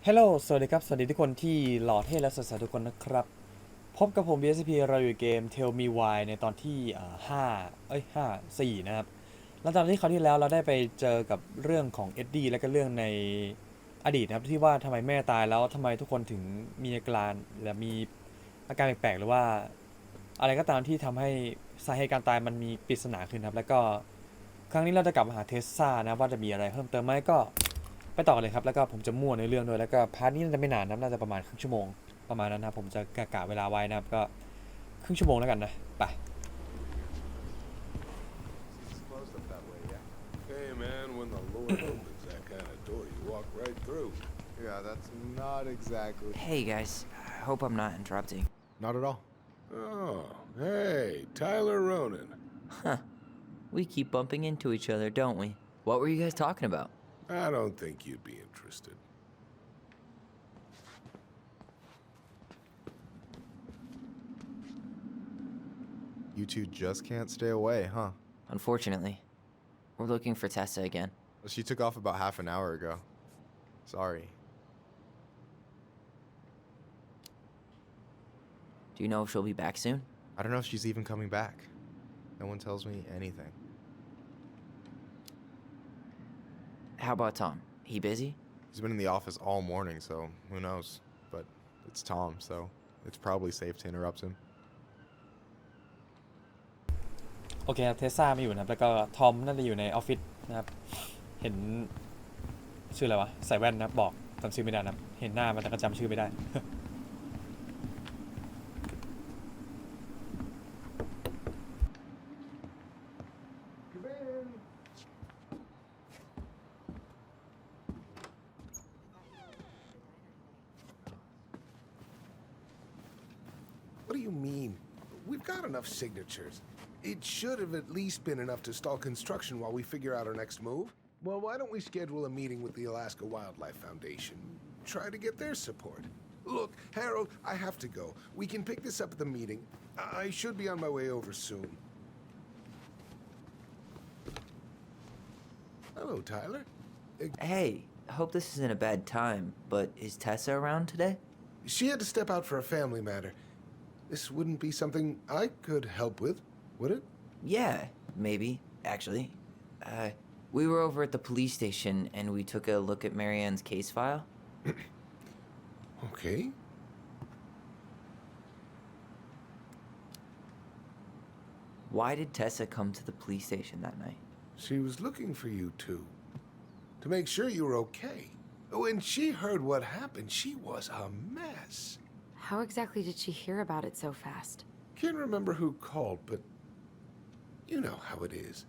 ฮลโหลสวัสดีครับ สวัสดีทุกคนที่หล่อเท่และสดใสทุกคนนะครับ พบกับผม BSP เราอยู่เกม Tell Me Why ในตอนที่4นะครับแล้วตอนที่คราวที่แล้วเราได้ไปเจอกับเรื่องของเอ็ดดี้และก็เรื่องในอดีตนะครับที่ว่าทำไมแม่ตายแล้วทำไมทุกคนถึงมีอาการหรือมีอาการแปลกๆหรือว่าอะไรก็ตามที่ทำให้สาเหตุการตายมันมีปริศนาขึ้นครับแล้วก็ครั้งนี้เราจะกลับมาหาเทสซานะว่าจะมีอะไรเพิ่มเติมไหมก็ไปต่อกันเลยครับแล้วก็ผมจะมั่วในเรื่องด้วยแล้วก็พาร์ทนี้น่าจะไม่นานนะน่าจะประมาณครึ่งชั่วโมงประมาณนั้นนะครับผมจะกะเวลาไว้นะครับก็ครึ่งชั่วโมงแล้วกันนะไป Hey man, when the Lord opens that kind of door, you walk right through. Yeah, that's not exactly. Hey guys, I hope I'm not interrupting. Not at all. Oh, hey, Tyler Ronan. Huh. We keep bumping into each other, don't we? What were you guys talking about? I don't think you'd be interested. You two just can't stay away, huh? Unfortunately, we're looking for Tessa again. She took off about half an hour ago. Sorry. Do you know if she'll be back soon? I don't know if she's even coming back. No one tells me anything. How about Tom? He busy? He's been in the office all morning, so who knows? But it's Tom, so it's probably safe to interrupt him. โอเคครับเทสซาไม่อยู่นะครับแล้วก็ทอมน่าจะอยู่ในออฟฟิศนะครับเห็นชื่ออะไรวะใส่แว่นนะครับบอกจำชื่อไม่ได้นะครับเห็นหน้ามันแต่ก็จำชื่อไม่ได้ What do you mean? We've got enough signatures. It should have at least been enough to stall construction while we figure out our next move. Well, why don't we schedule a meeting with the Alaska Wildlife Foundation? Try to get their support. Look, Harold, I have to go. We can pick this up at the meeting. I should be on my way over soon. Hello, Tyler. Hey, I hope this isn't a bad time, but is Tessa around today? She had to step out for a family matter. This wouldn't be something I could help with, would it? Yeah, maybe, actually. We were over at the police station and we took a look at Marianne's case file. Okay. Why did Tessa come to the police station that night? She was looking for you two. To make sure you were okay. When she heard what happened, she was a mess. How exactly did she hear about it so fast? Can't remember who called, but you know how it is.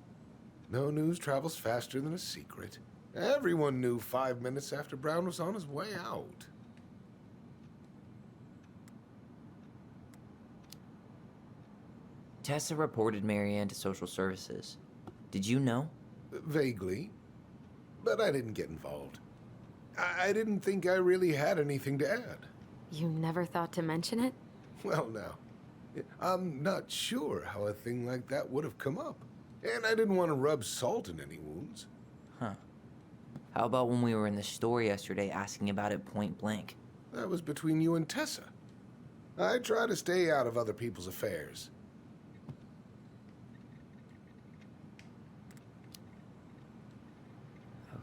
No news travels faster than a secret. Everyone knew 5 minutes after Brown was on his way out. Tessa reported Marianne to social services. Did you know? Vaguely. But I didn't get involved. I didn't think I really had anything to add. You never thought to mention it? Well, now, I'm not sure how a thing like that would have come up. And I didn't want to rub salt in any wounds. Huh. How about when we were in the store yesterday asking about it point blank? That was between you and Tessa. I try to stay out of other people's affairs.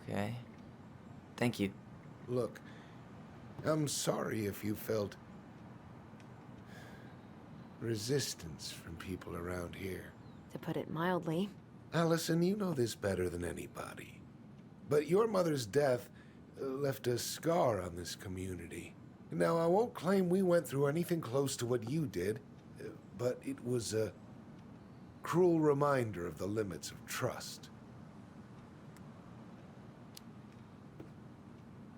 Okay. Thank you. Look, I'm sorry if you felt resistance from people around here. To put it mildly. Allison, you know this better than anybody. But your mother's death left a scar on this community. Now, I won't claim we went through anything close to what you did, but it was a cruel reminder of the limits of trust.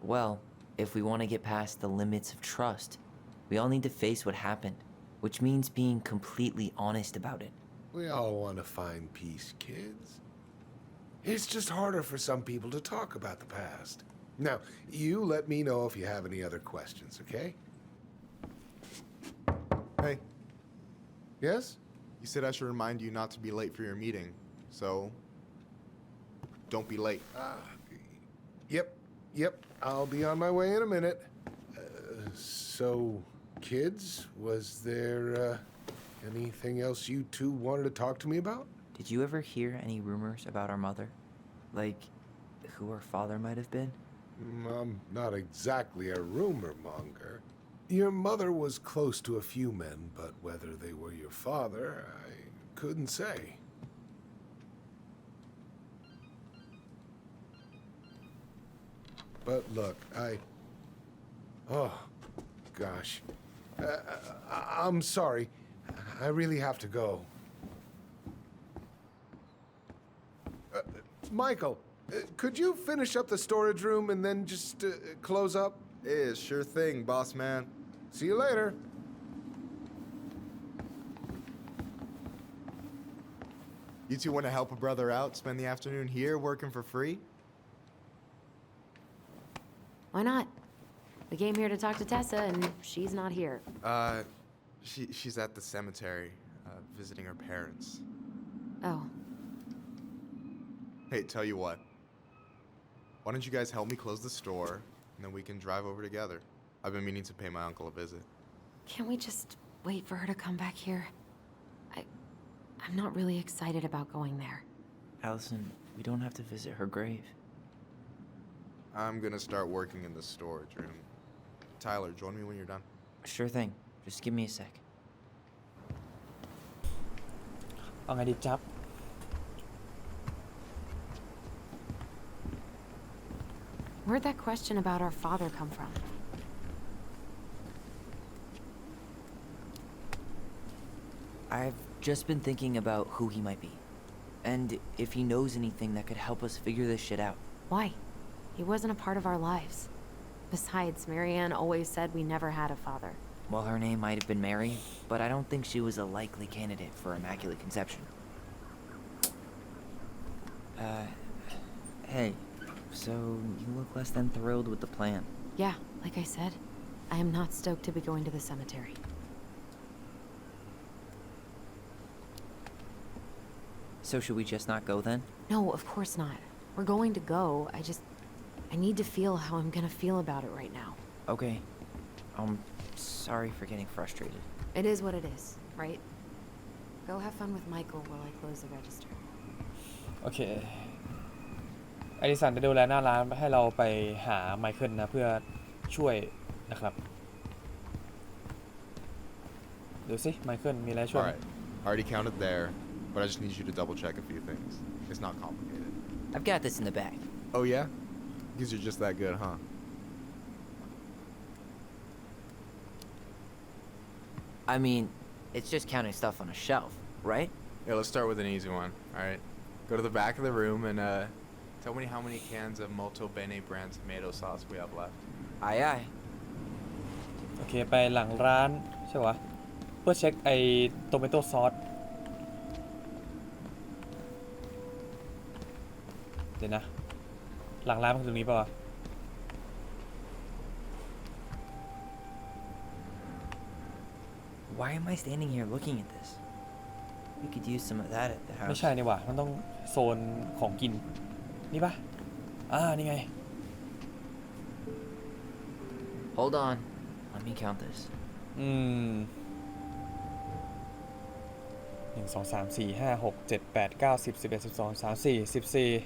Well, if we want to get past the limits of trust, we all need to face what happened, which means being completely honest about it. We all want to find peace, kids. It's just harder for some people to talk about the past. Now, you let me know if you have any other questions, okay? Hey, Yes? you said I should remind you not to be late for your meeting, so don't be late. Yep. Yep, I'll be on my way in a minute. So, kids, was there anything else you two wanted to talk to me about? Did you ever hear any rumors about our mother? Like, who our father might have been? I'm not exactly a rumor monger. Your mother was close to a few men, but whether they were your father, I couldn't say. But look, oh, gosh. I'm sorry. I really have to go. Michael, could you finish up the storage room and then just close up? Yeah, sure thing, boss man. See you later. You two want to help a brother out, spend the afternoon here working for free? Why not? We came here to talk to Tessa, and she's not here. She's at the cemetery, visiting her parents. Oh, Hey, tell you what. Why don't you guys help me close the store, and then we can drive over together? I've been meaning to pay my uncle a visit. can't we just wait for her to come back here? I'm not really excited about going there. Allison, we don't have to visit her grave. I'm gonna start working in the storage room. Tyler, join me when you're done. Sure thing. Just give me a sec. เอาไงดีจับ Where'd that question about our father come from? I've just been thinking about who he might be. And if he knows anything that could help us figure this shit out. Why? He wasn't a part of our lives. Besides, Marianne always said we never had a father. Well, her name might have been Mary, but I don't think she was a likely candidate for Immaculate Conception. Hey, so you look less than thrilled with the plan. Yeah, like I said, I am not stoked to be going to the cemetery. So should we just not go then? No, of course not. We're going to go. I need to feel how I'm gonna feel about it right now. Okay. Sorry for getting frustrated. It is what it is, right? Go have fun with Michael while I close the register. โอเคอดิสันจะดูแลหน้าร้านให้เราไปหาไมเคิลนะเพื่อช่วยนะครับดูสิไมเคิลมีอะไรช่วยไหม Alright, I already counted there, but I just need you to double check a few things. It's not complicated. I've got this in the bag. Oh yeah? Because you're just that good, huh? I mean, it's just counting stuff on a shelf, right? Yeah, let's start with an easy one, alright? Go to the back of the room and tell me how many cans of Molto Bene brand tomato sauce we have left. Aye aye. โอเคไปหลังร้านใช่ปะเพื่อเช็คไอ้โตเมโต้ซอสเดี๋ยวนะหลังร้านมันคือตรงนี้ป่ะวะ Why am I standing here looking at this? We could use some of that at the ไม่ house. ใช่นี่หว่ามันต้องโซนของกินนี่ปะนี่ไง Hold on. Let me count this. 1 2 3 4 5 6 7 8 9 10 11 12 13 14 15 16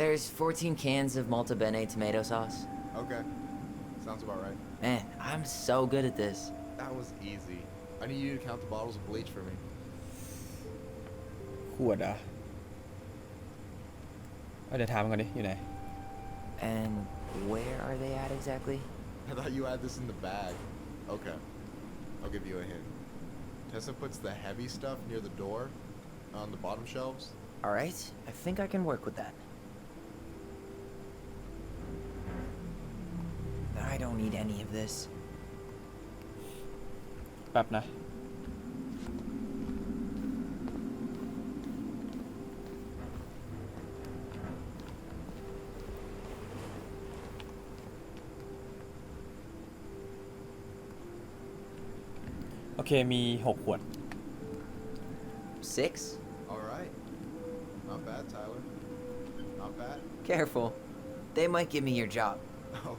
There's 14 cans of Malta Bene tomato sauce. Okay. Sounds about right. Man, I'm so good at this. That was easy. I need you to count the bottles of bleach for me. ขวดเดี๋ยวถามมันก่อนดิอยู่ไหน And where are they at exactly? I thought you had this in the bag. Okay. I'll give you a hint. Tessa puts the heavy stuff near the door on the bottom shelves. Alright, I think I can work with that. I don't need any of this. แป๊บนะ โอเคมี6 ขวด 6? All right. Not bad, Tyler. Not bad. Careful. They might give me your job. Oh,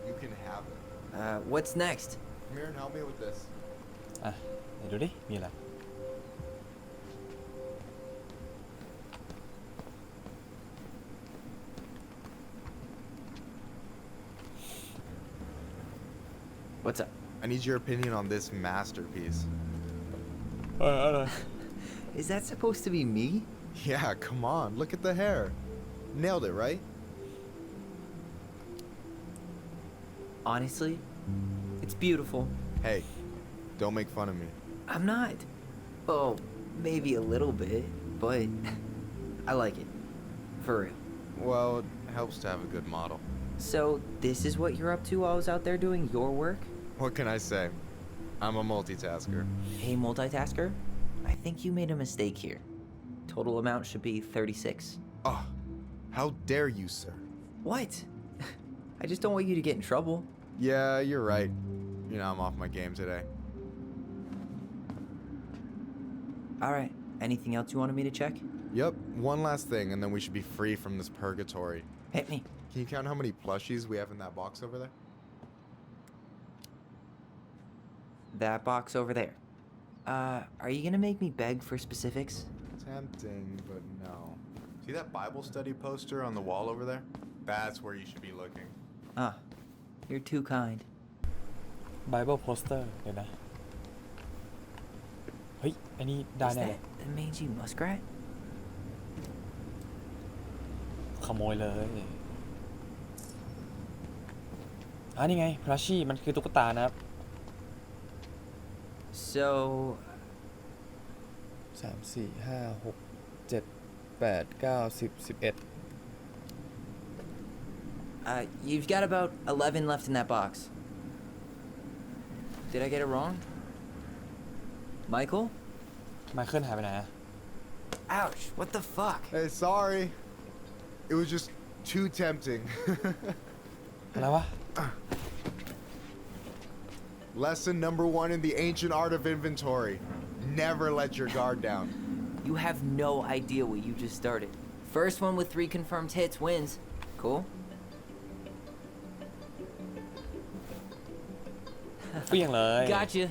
you can have it. What's next? Come here and help me with this. อ่ะไหนดูดิ มีอะไร What's up? I need your opinion on this masterpiece. อะไร Is that supposed to be me? Yeah, come on. Look at the hair. Nailed it, right? Honestly, it's beautiful. Hey, don't make fun of me. I'm not. Oh, maybe a little bit, but I like it. For real. Well, it helps to have a good model. So, this is what you're up to while I was out there doing your work? What can I say? I'm a multitasker. Hey, multitasker. I think you made a mistake here. Total amount should be 36. Oh, how dare you, sir? What? I just don't want you to get in trouble. Yeah, you're right. You know, I'm off my game today. Alright, anything else you wanted me to check? Yep, one last thing, and then we should be free from this purgatory. Hit me. Can you count how many plushies we have in that box over there? That box over there. Are you gonna make me beg for specifics? Tempting, but no. See that Bible study poster on the wall over there? That's where you should be looking. Ah, you're too kind. Bible poster เดี๋ยวนะ เฮ้ย อันนี้ได้ Is แน่เลย that the mangy muskrat? ขโมยเลย นี่ไง พลัชชี่ มันคือตุ๊กตานะครับ So, 3 4 5 6 7 8 9 10 11 you've got about 11 left in that box. Did I get it wrong? Michael? ไมเคิลหายไปไหนอะ Ouch, what the fuck? Hey, sorry. It was just too tempting. อะไรวะ Lesson number 1 in the ancient art of inventory. Never let your guard down. You have no idea what you just started. First one with 3 confirmed hits wins. Cool? เฟี้ยงเลย Gotcha.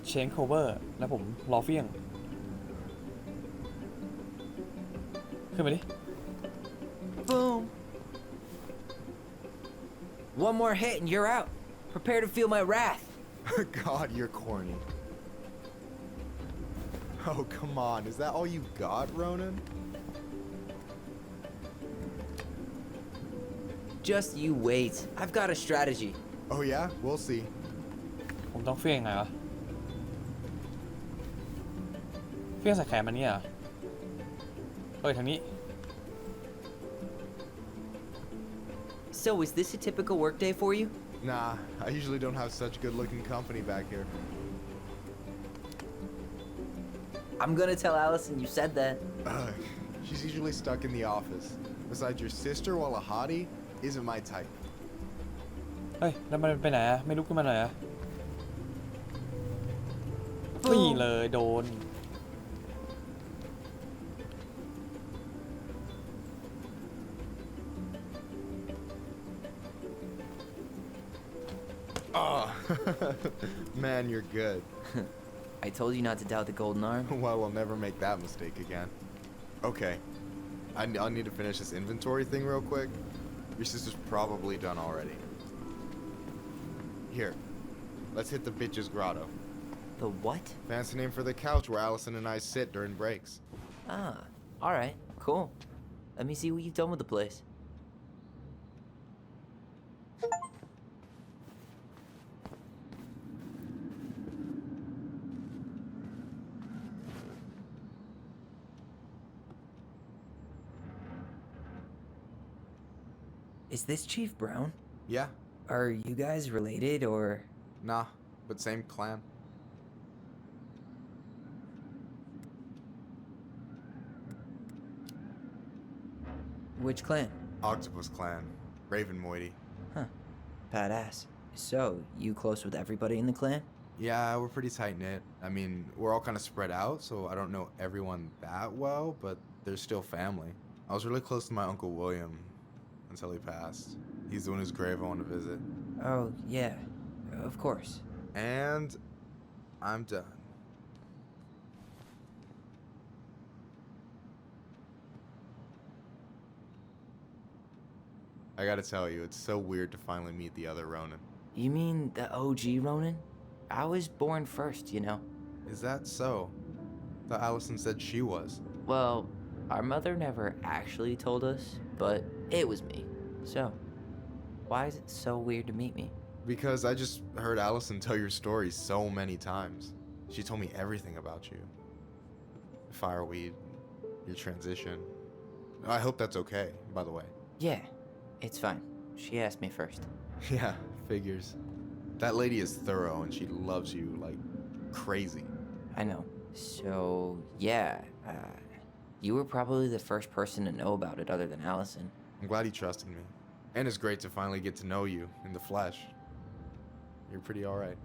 เชนโคเวอร์ แล้วผมรอเฟี้ยง ขึ้นไปดิ Boom. One more hit and you're out. Prepare to feel my wrath. God, you're corny. Oh, come on. Is that all you got, Ronan? Just you wait. I've got a strategy. Oh, yeah? We'll see. ผมต้องเฟี้ยงไงวะ เฟี้ยงใส่แขนมันเนี่ยเหรอเฮ้ยทางนี้ So, is this a typical workday for you? Nah, I usually don't have such good-looking company back here. I'm gonna tell Allison you said that. Ugh, she's usually stuck in the office. Besides, your sister, while a hottie, isn't my type. เฮ้ย แล้วมันไปไหนอะไม่ลุกขึ้นมาหน่อยอะนี่เลยโดน Oh, man, you're good. I told you not to doubt the golden arm. Well, we'll never make that mistake again. Okay, I'll need to finish this inventory thing real quick. Your sister's probably done already. Here, let's hit the bitch's grotto. The what? Fancy name for the couch where Allison and I sit during breaks. Ah, alright, cool. Let me see what you've done with the place. Is this Chief Brown? Yeah, Are you guys related or? nah, but same clan. Which clan? Octopus clan. Raven Moiety. Huh. Badass. So, you close with everybody in the clan? Yeah, we're pretty tight-knit. I mean, we're all kind of spread out, so I don't know everyone that well, but they're still family. I was really close to my Uncle William until he passed. He's the one whose grave I want to visit. Oh, yeah. Of course. And I'm done. I gotta tell you, it's so weird to finally meet the other Ronin. You mean the OG Ronin? I was born first, you know. Is that so? Thought Allison said she was. Well, our mother never actually told us, but it was me. So, why is it so weird to meet me? Because I just heard Allison tell your story so many times. She told me everything about you. Fireweed, your transition. I hope that's okay, by the way. Yeah, it's fine. She asked me first. Yeah, figures. That lady is thorough and she loves you like crazy. I know. So, yeah, you were probably the first person to know about it other than Allison. I'm glad he trusted me. And it's great to finally get to know you in the flesh. You're pretty alright.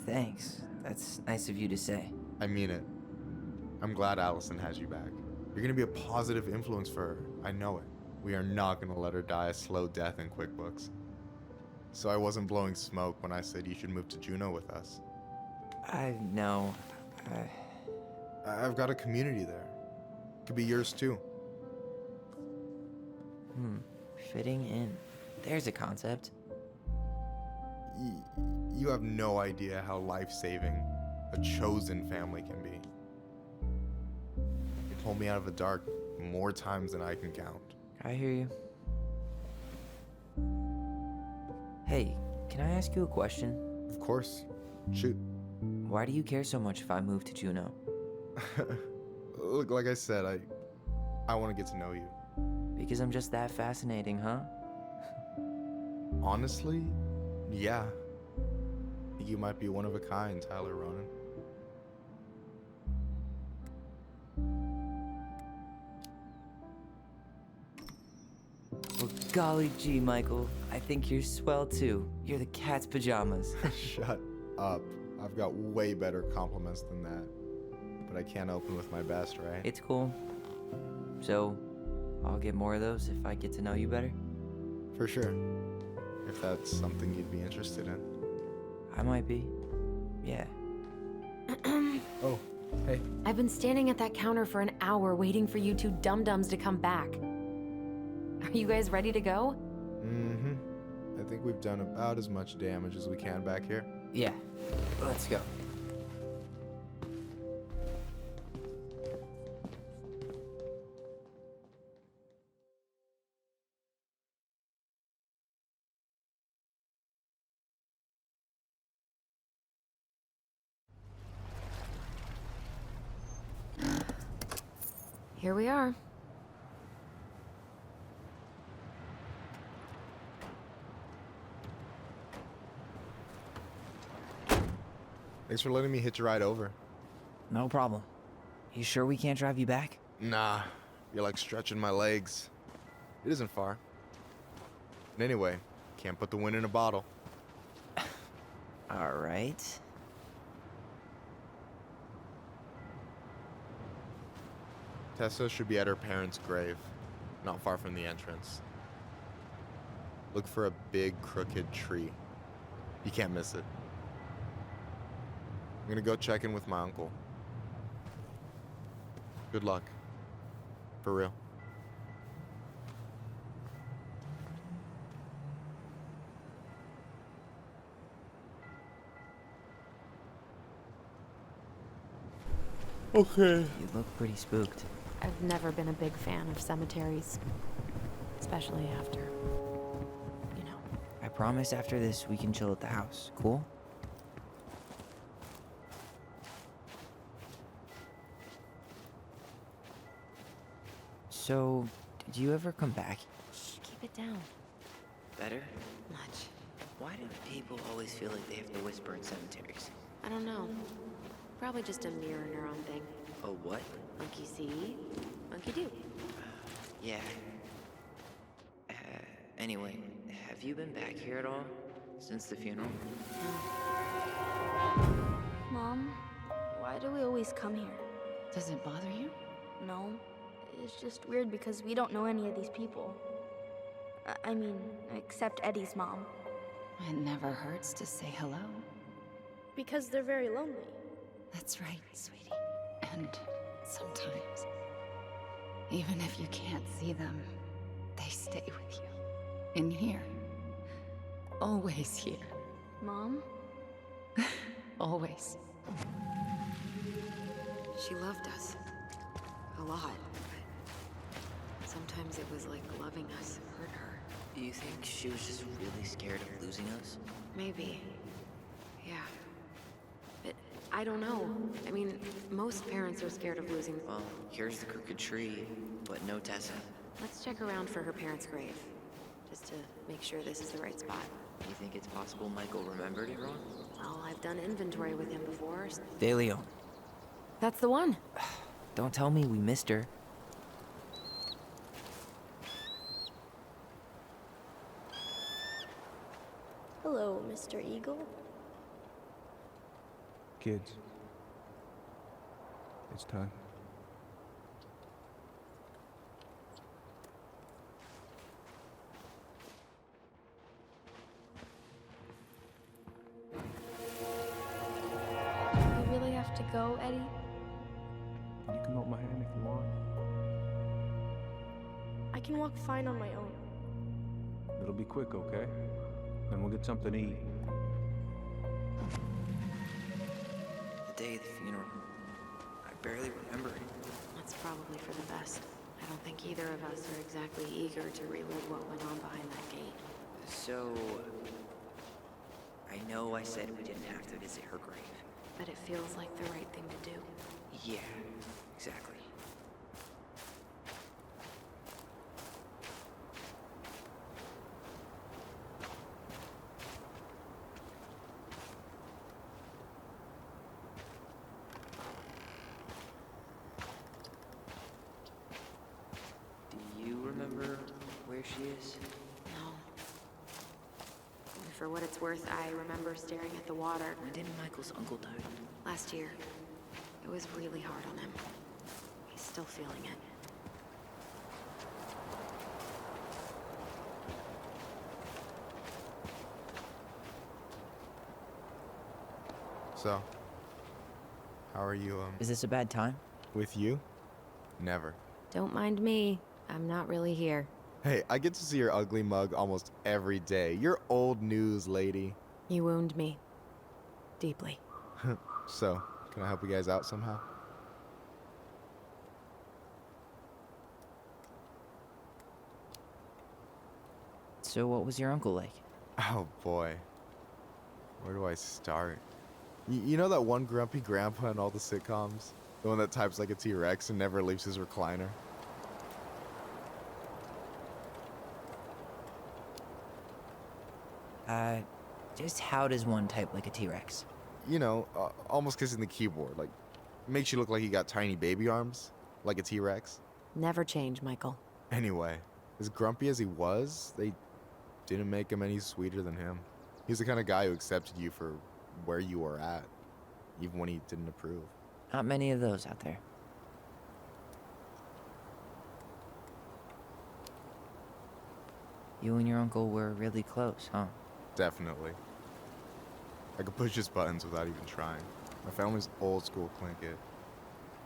Thanks. That's nice of you to say. I mean it. I'm glad Allison has you back. You're gonna be a positive influence for her. I know it. We are not gonna let her die a slow death in QuickBooks. So I wasn't blowing smoke when I said you should move to Juneau with us. I know. I've got a community there. Could be yours too. Fitting in. There's a concept. You have no idea how life-saving a chosen family can be. It pulled me out of the dark more times than I can count. I hear you. Hey, can I ask you a question? Of course. Shoot. Why do you care so much if I move to Juneau? Look, like I said, I want to get to know you. Because I'm just that fascinating, huh? Honestly, yeah. I think you might be one of a kind, Tyler Ronan. Well, golly gee, Michael. I think you're swell too. You're the cat's pajamas. Shut up. I've got way better compliments than that. But I can't open with my best, right? It's cool. So, I'll get more of those if I get to know you better. For sure. If that's something you'd be interested in. I might be. Yeah. Oh, hey. I've been standing at that counter for an hour waiting for you two dum-dums to come back. Are you guys ready to go? Mm-hmm. I think we've done about as much damage as we can back here. Yeah. Let's go. Here we are. Thanks for letting me hitch a ride over. No problem. You sure we can't drive you back? Nah, you're like stretching my legs. It isn't far. And anyway, can't put the wind in a bottle. All right. Tessa should be at her parents' grave, not far from the entrance. Look for a big, crooked tree. You can't miss it. I'm gonna go check in with my uncle. Good luck. For real. Okay. You look pretty spooked. I've never been a big fan of cemeteries. Especially after, you know. I promise after this we can chill at the house. Cool? So, did you ever come back? Shh, keep it down. Better? Much. Why do people always feel like they have to whisper in cemeteries? I don't know. Probably just a mirror neuron thing. Oh, what? Monkey see, monkey do. Yeah. Anyway, have you been back here at all? Since the funeral? No. Mom, why do we always come here? Does it bother you? No. It's just weird because we don't know any of these people. I mean, except Eddie's mom. It never hurts to say hello. Because they're very lonely. That's right, sweetie. And sometimes, even if you can't see them, they stay with you. In here. Always here. Mom? Always. She loved us. A lot. But sometimes it was like loving us hurt her. Do you think she was just really scared of losing us? Maybe. Yeah. But I don't know. I mean, most parents are scared of losing. Well, here's the crooked tree, but no Tessa. Let's check around for her parents' grave. Just to make sure this is the right spot. You think it's possible Michael remembered it wrong? Well, I've done inventory with him before. De Leon. That's the one. Don't tell me we missed her. Hello, Mr. Eagle. Kids, it's time. You really have to go, Eddie? You can hold my hand if you want. I can walk fine on my own. It'll be quick, okay? Then we'll get something to eat. The day of the funeral. I barely remember it. That's probably for the best. I don't think either of us are exactly eager to relive what went on behind that gate. So... I know I said we didn't have to visit her grave. But it feels like the right thing to do. Yeah, exactly. Do you remember where she is? No. For what it's worth, I remember staring at the water When did Michael's uncle die? last year. It was really hard on him. He's still feeling it. So, how are you, Is this a bad time? with you? Never. Don't mind me. I'm not really here. Hey, I get to see your ugly mug almost every day. You're old news, lady. You wound me. Deeply. So, can I help you guys out somehow? So what was your uncle like? Oh boy. Where do I start? You know that one grumpy grandpa in all the sitcoms? The one that types like a T-Rex and never leaves his recliner? Just how does one type like a T-Rex? You know, almost kissing the keyboard. Like, makes you look like you got tiny baby arms, like a T-Rex. Never change, Michael. Anyway, as grumpy as he was, they didn't make him any sweeter than him. He's the kind of guy who accepted you for where you were at, even when he didn't approve. Not many of those out there. You and your uncle were really close, huh? Definitely. I could push his buttons without even trying. My family's old school Tlingit.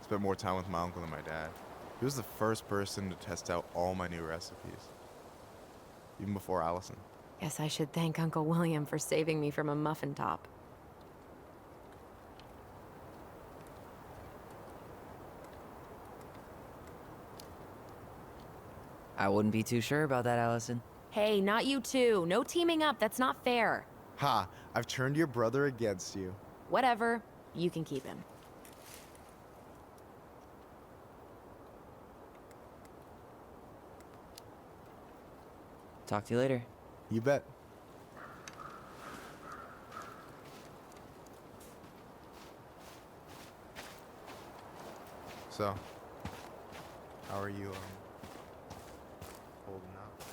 Spent more time with my uncle than my dad. He was the first person to test out all my new recipes. Even before Allison. Guess I should thank Uncle William for saving me from a muffin top. I wouldn't be too sure about that, Allison. Hey, not you two. No teaming up. That's not fair. Ha! I've turned your brother against you. Whatever. You can keep him. Talk to you later. You bet. So, how are you, holding up?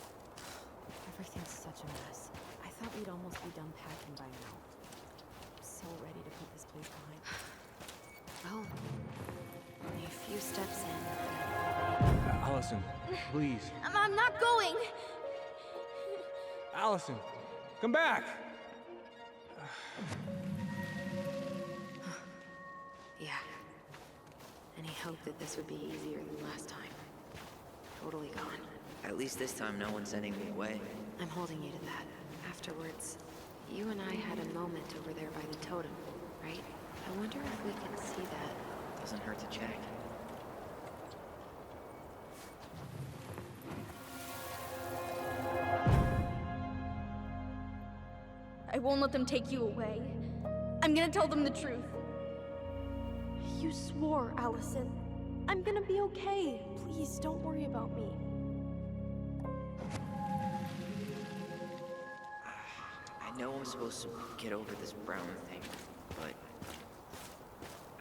Everything's such a mess. I thought we'd almost be done packing by now. I'm so ready to put this place behind us. Well, only a few steps in. Allison, please. I'm not going. Allison, come back! Yeah. Any hope that this would be easier than last time? Totally gone. At least this time no one's sending me away. I'm holding you to that. Afterwards, you and I had a moment over there by the totem, right? I wonder if we can see that. Doesn't hurt to check. I won't let them take you away. I'm gonna tell them the truth. You swore, Allison. I'm gonna be okay. Please, don't worry about me. I know I'm supposed to get over this Brown thing, but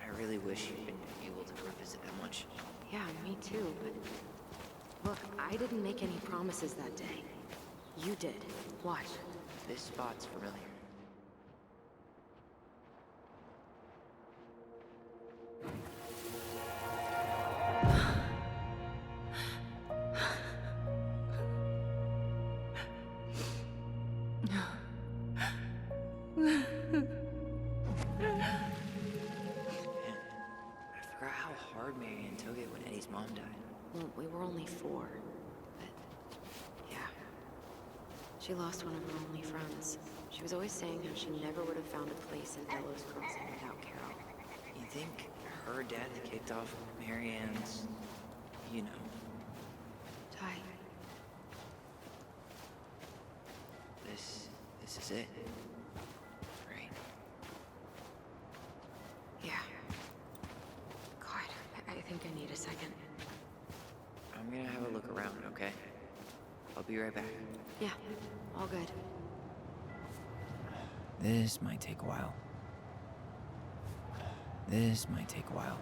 I really wish you'd been able to revisit that much. Yeah, me too, but... Look, I didn't make any promises that day. You did. Watch. This spot's familiar. I forgot how hard Marianne took it when Eddie's mom died. Well, we were only 4, but... Yeah. She lost one of her only friends. She was always saying how she never would have found a place in Delos Crossing without Carol. You think her death kicked off Marianne's, you know, Ty, this is it, right? yeah. God, I think I need a second. I'm gonna have a look around, okay? I'll be right back. Yeah, all good. This might take a while. This might take a while.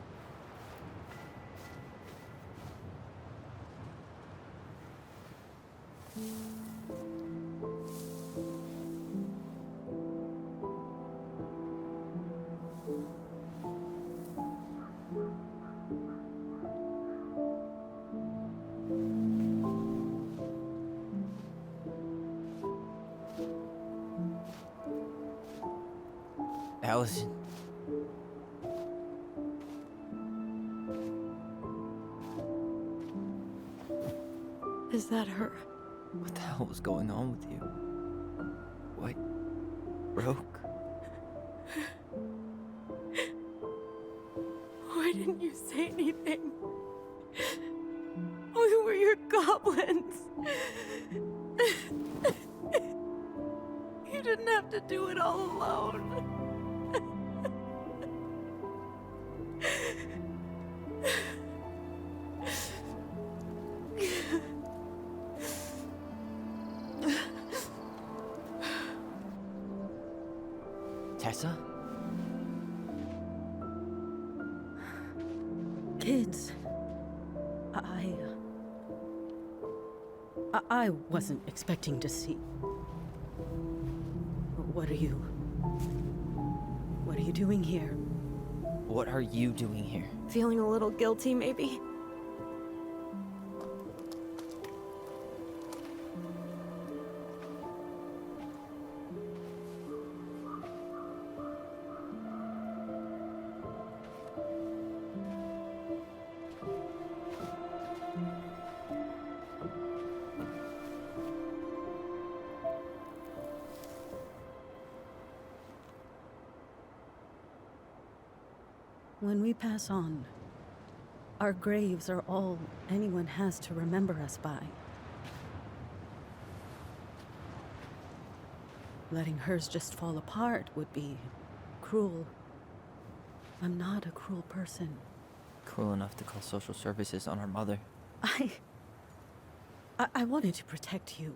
Allison. Is that her? What the hell was going on with you? What broke? Why didn't you say anything? We were your goblins. You didn't have to do it all alone. Tessa? Kids, I wasn't expecting to see. What are you doing here? What are you doing here? Feeling a little guilty, maybe? When we pass on, our graves are all anyone has to remember us by. Letting hers just fall apart would be cruel. I'm not a cruel person. Cruel enough to call social services on our mother. I wanted to protect you.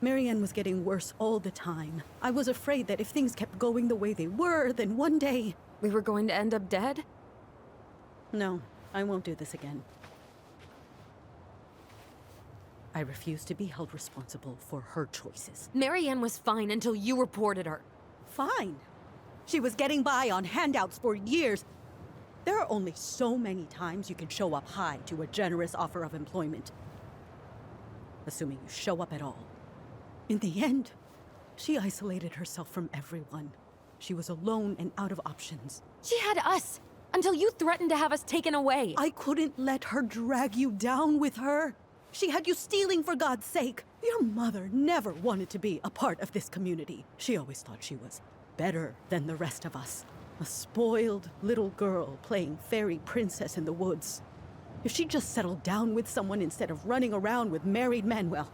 Marianne was getting worse all the time. I was afraid that if things kept going the way they were, then one day... We were going to end up dead? No, I won't do this again. I refuse to be held responsible for her choices. Marianne was fine until you reported her. Fine. She was getting by on handouts for years. There are only so many times you can show up high to a generous offer of employment. Assuming you show up at all. In the end, she isolated herself from everyone. She was alone and out of options. She had us until you threatened to have us taken away. I couldn't let her drag you down with her. She had you stealing for God's sake. Your mother never wanted to be a part of this community. She always thought she was better than the rest of us. A spoiled little girl playing fairy princess in the woods. If she just settled down with someone instead of running around with married men, well,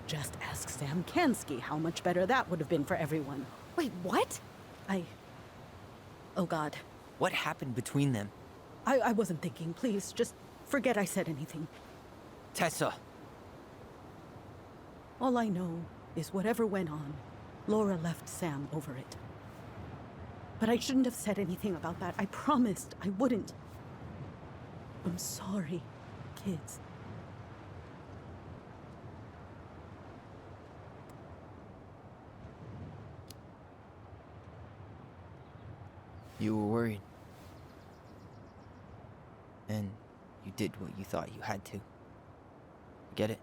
just ask Sam Kansky how much better that would have been for everyone. Wait, what? Oh God. What happened between them? I wasn't thinking. Please, just forget I said anything. Tessa! All I know is whatever went on, Laura left Sam over it. But I shouldn't have said anything about that. I promised I wouldn't. I'm sorry, kids. You were worried. And you did what you thought you had to. Get it?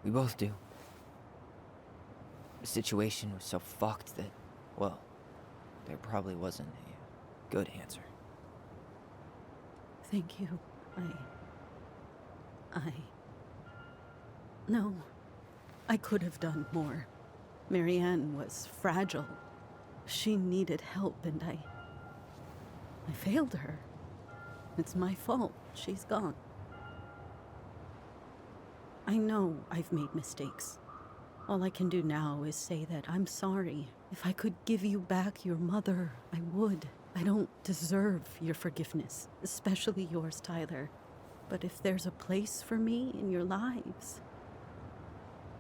We both do. The situation was so fucked that, well, there probably wasn't a good answer. Thank you. No. I could have done more. Marianne was fragile. She needed help, and I failed her. It's my fault. She's gone. I know I've made mistakes. All I can do now is say that I'm sorry. If I could give you back your mother, I would. I don't deserve your forgiveness, especially yours, Tyler. But if there's a place for me in your lives,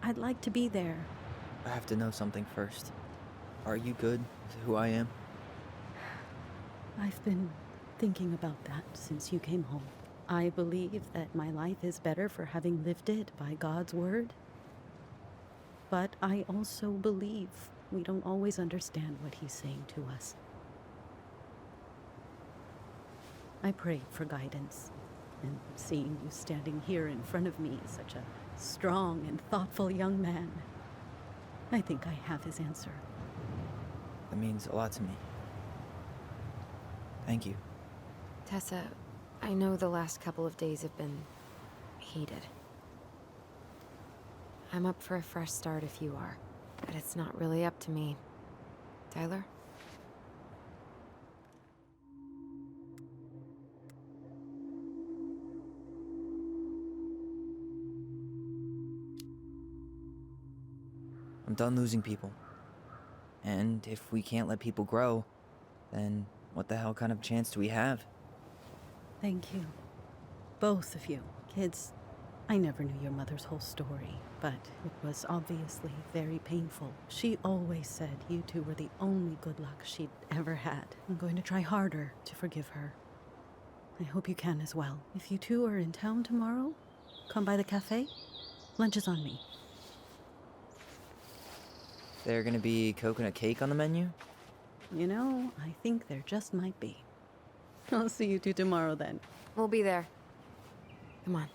I'd like to be there. I have to know something first. Are you good with who I am? I've been thinking about that since you came home. I believe that my life is better for having lived it by God's word. But I also believe we don't always understand what he's saying to us. I prayed for guidance, and seeing you standing here in front of me, such a strong and thoughtful young man, I think I have his answer. That means a lot to me. Thank you. Tessa, I know the last couple of days have been heated. I'm up for a fresh start if you are, but it's not really up to me. Tyler? I'm done losing people. And if we can't let people grow, then what the hell kind of chance do we have? Thank you. Both of you. Kids, I never knew your mother's whole story, but it was obviously very painful. She always said you two were the only good luck she'd ever had. I'm going to try harder to forgive her. I hope you can as well. If you two are in town tomorrow, come by the cafe. Lunch is on me. There gonna be coconut cake on the menu? You know, I think there just might be. I'll see you two tomorrow then. We'll be there. Come on.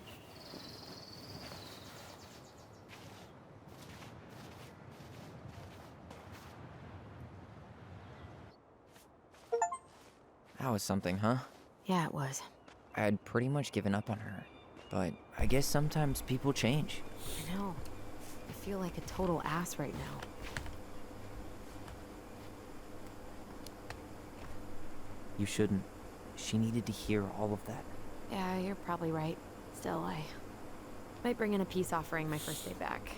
That was something, huh? Yeah, it was. I had pretty much given up on her, but I guess sometimes people change. I know. I feel like a total ass right now. You shouldn't. She needed to hear all of that. Yeah, you're probably right. Still, I might bring in a peace offering my first day back.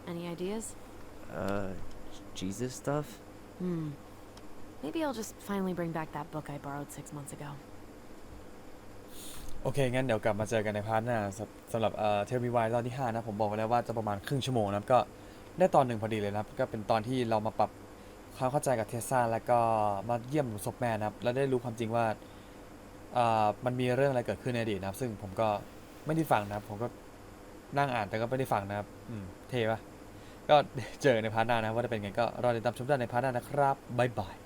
Any ideas? Jesus stuff? Maybe I'll just finally bring back that book I borrowed 6 months ago. โอเคงั้นเดี๋ยวกลับมาเจอกันในพาร์ทหน้าสำหรับเทลมีวายตอนที่5นะผมบอกไว้แล้วว่าจะประมาณครึ่งชั่วโมงนะครับก็ได้ตอนหนึ่งพอดีเลยนะครับก็เป็นตอนที่เรามาปรับความเข้าใจกับเทสซาแล้วก็มาเยี่ยมหลุมศพแม่นะครับแล้วได้รู้ความจริงว่ามันมีเรื่องอะไรเกิดขึ้นในอดีตนะครับซึ่งผมก็ไม่ได้ฟังนะครับผมก็นั่งอ่านแต่ก็ไม่ได้ฟังนะครับเท่ปะ ก็เจอในพาร์ทหน้านะว่าจะเป็นไงก็รอติดตามชมได้ในพาร์ทหน้านะครับบ๊ายบาย